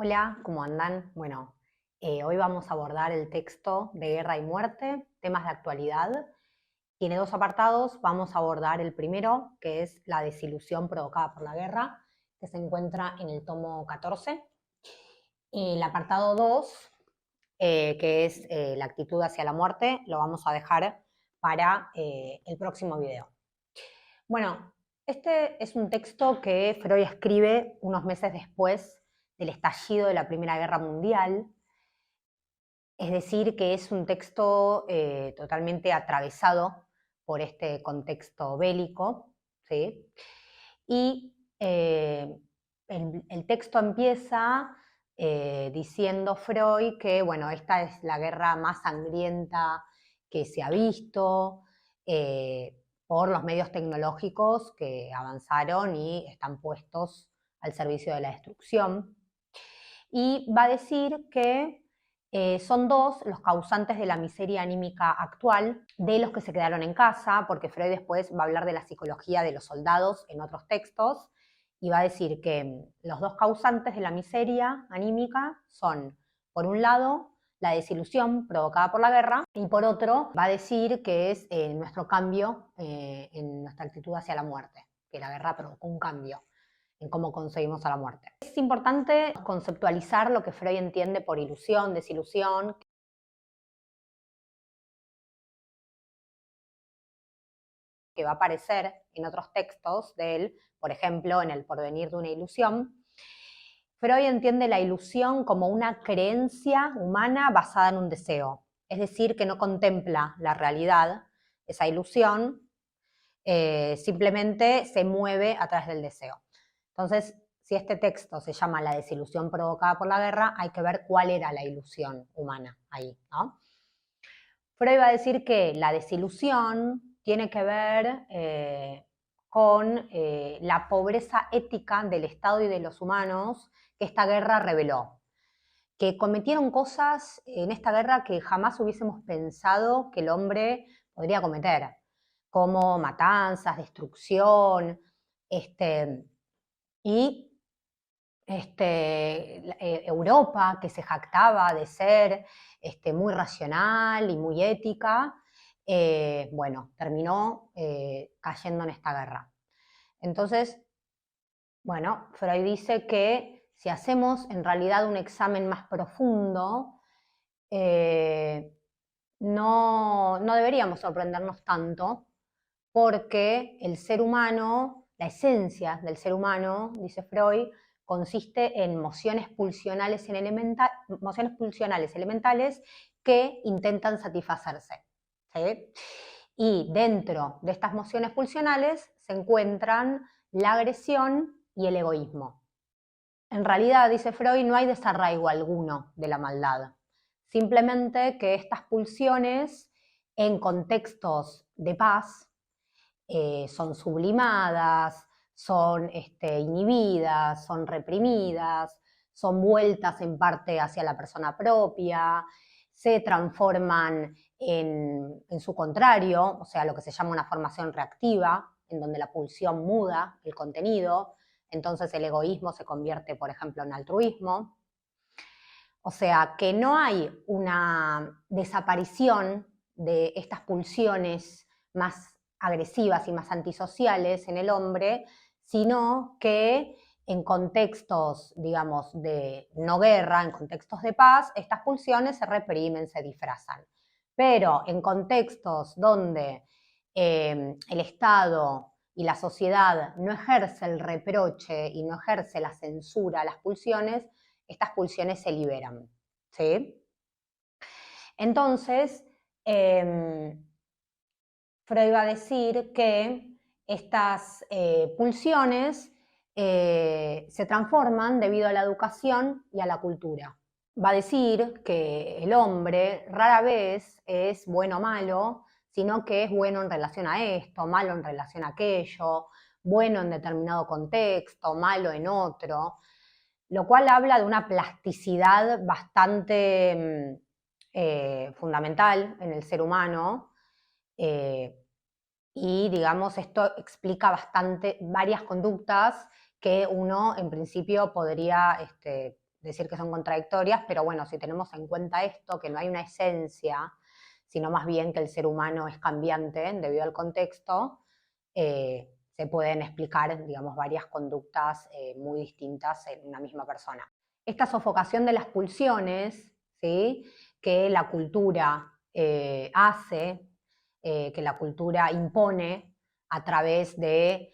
Hola, ¿cómo andan? Bueno, hoy vamos a abordar el texto de Guerra y Muerte, temas de actualidad. Tiene dos apartados. Vamos a abordar el primero, que es la desilusión provocada por la guerra, que se encuentra en el tomo 14. El apartado 2, que es la actitud hacia la muerte, lo vamos a dejar para el próximo video. Bueno, este es un texto que Freud escribe unos meses después del estallido de la Primera Guerra Mundial. Es decir, que es un texto totalmente atravesado por este contexto bélico, ¿sí? Y el texto empieza diciendo Freud que, bueno, esta es la guerra más sangrienta que se ha visto por los medios tecnológicos que avanzaron y están puestos al servicio de la destrucción. Y va a decir que son dos los causantes de la miseria anímica actual, de los que se quedaron en casa, porque Freud después va a hablar de la psicología de los soldados en otros textos, y va a decir que los dos causantes de la miseria anímica son, por un lado, la desilusión provocada por la guerra, y por otro, va a decir que es nuestro cambio en nuestra actitud hacia la muerte, que la guerra provocó un cambio en cómo concebimos a la muerte. Es importante conceptualizar lo que Freud entiende por ilusión, desilusión, que va a aparecer en otros textos de él, por ejemplo, en El porvenir de una ilusión. Freud entiende la ilusión como una creencia humana basada en un deseo, es decir, que no contempla la realidad, esa ilusión, simplemente se mueve a través del deseo. Entonces, si este texto se llama La desilusión provocada por la guerra, hay que ver cuál era la ilusión humana ahí, ¿no? Freud va a decir que la desilusión tiene que ver con la pobreza ética del Estado y de los humanos que esta guerra reveló, que cometieron cosas en esta guerra que jamás hubiésemos pensado que el hombre podría cometer, como matanzas, destrucción, y Europa, que se jactaba de ser muy racional y muy ética, bueno, terminó cayendo en esta guerra. Entonces, bueno, Freud dice que si hacemos en realidad un examen más profundo, no deberíamos sorprendernos tanto, porque el ser humano, la esencia del ser humano, dice Freud, consiste en mociones pulsionales elementales que intentan satisfacerse, ¿sí? Y dentro de estas mociones pulsionales se encuentran la agresión y el egoísmo. En realidad, dice Freud, no hay desarraigo alguno de la maldad. Simplemente que estas pulsiones en contextos de paz son sublimadas, son inhibidas, son reprimidas, son vueltas en parte hacia la persona propia, se transforman en su contrario, o sea, lo que se llama una formación reactiva, en donde la pulsión muda el contenido, entonces el egoísmo se convierte, por ejemplo, en altruismo. O sea, que no hay una desaparición de estas pulsiones más agresivas y más antisociales en el hombre, sino que en contextos, digamos, de no guerra, en contextos de paz, estas pulsiones se reprimen, se disfrazan. Pero en contextos donde el Estado y la sociedad no ejerce el reproche y no ejerce la censura a las pulsiones, estas pulsiones se liberan, ¿sí? Entonces, Freud va a decir que estas pulsiones se transforman debido a la educación y a la cultura. Va a decir que el hombre rara vez es bueno o malo, sino que es bueno en relación a esto, malo en relación a aquello, bueno en determinado contexto, malo en otro, lo cual habla de una plasticidad bastante fundamental en el ser humano, y digamos esto explica bastante varias conductas que uno en principio podría decir que son contradictorias, pero bueno, si tenemos en cuenta esto, que no hay una esencia, sino más bien que el ser humano es cambiante debido al contexto, se pueden explicar, digamos, varias conductas muy distintas en una misma persona. Esta sofocación de las pulsiones, ¿sí?, que la cultura hace, que la cultura impone a través de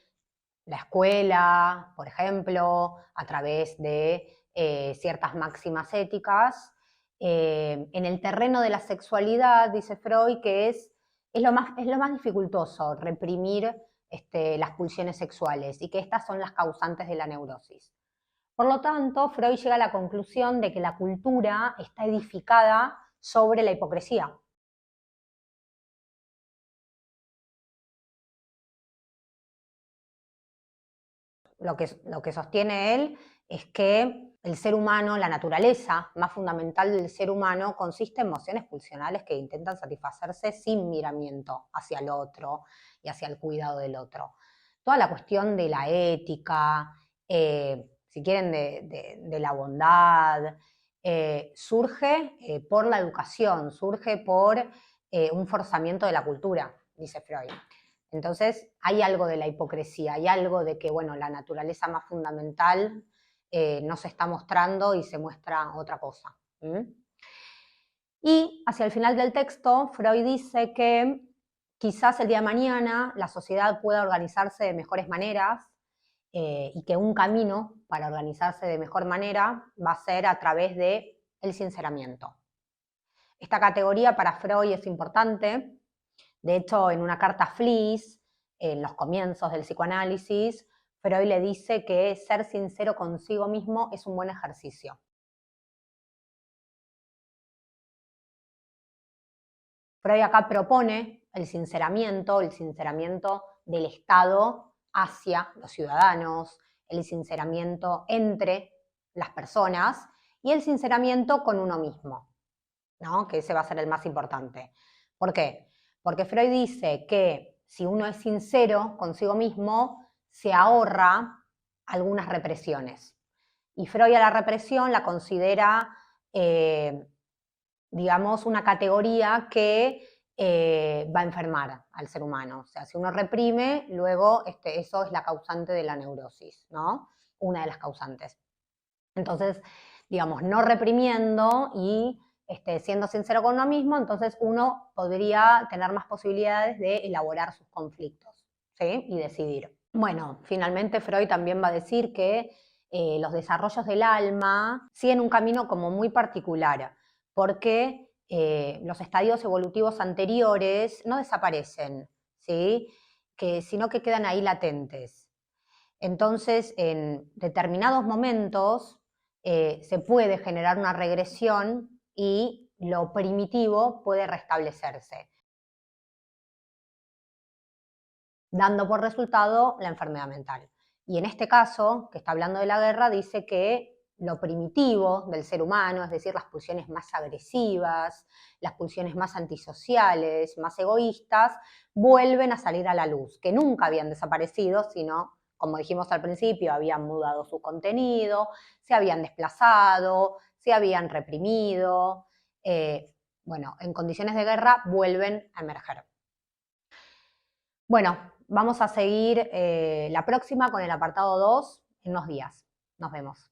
la escuela, por ejemplo, a través de ciertas máximas éticas. En el terreno de la sexualidad, dice Freud, que es lo más dificultoso, reprimir las pulsiones sexuales, y que estas son las causantes de la neurosis. Por lo tanto, Freud llega a la conclusión de que la cultura está edificada sobre la hipocresía. Lo que sostiene él es que el ser humano, la naturaleza más fundamental del ser humano, consiste en emociones pulsionales que intentan satisfacerse sin miramiento hacia el otro y hacia el cuidado del otro. Toda la cuestión de la ética, si quieren, de la bondad, surge por la educación, surge por un forzamiento de la cultura, dice Freud. Entonces, hay algo de la hipocresía, hay algo de que, bueno, la naturaleza más fundamental no se está mostrando y se muestra otra cosa. Y hacia el final del texto, Freud dice que quizás el día de mañana la sociedad pueda organizarse de mejores maneras y que un camino para organizarse de mejor manera va a ser a través del sinceramiento. Esta categoría para Freud es importante. De hecho, en una carta a Fliess, en los comienzos del psicoanálisis, Freud le dice que ser sincero consigo mismo es un buen ejercicio. Freud acá propone el sinceramiento del Estado hacia los ciudadanos, el sinceramiento entre las personas y el sinceramiento con uno mismo, ¿no?, que ese va a ser el más importante. ¿Por qué? Porque Freud dice que si uno es sincero consigo mismo, se ahorra algunas represiones. Y Freud a la represión la considera, digamos, una categoría que va a enfermar al ser humano. O sea, si uno reprime, luego eso es la causante de la neurosis, ¿no? Una de las causantes. Entonces, digamos, no reprimiendo y siendo sincero con uno mismo, entonces uno podría tener más posibilidades de elaborar sus conflictos, ¿sí?, y decidir. Bueno, finalmente Freud también va a decir que los desarrollos del alma siguen un camino como muy particular, porque los estadios evolutivos anteriores no desaparecen, ¿sí?, sino que quedan ahí latentes. Entonces, en determinados momentos se puede generar una regresión y lo primitivo puede restablecerse, dando por resultado la enfermedad mental. Y en este caso, que está hablando de la guerra, dice que lo primitivo del ser humano, es decir, las pulsiones más agresivas, las pulsiones más antisociales, más egoístas, vuelven a salir a la luz, que nunca habían desaparecido, sino, como dijimos al principio, habían mudado su contenido, se habían desplazado, se habían reprimido. Bueno, en condiciones de guerra vuelven a emerger. Bueno, vamos a seguir la próxima con el apartado 2 en unos días. Nos vemos.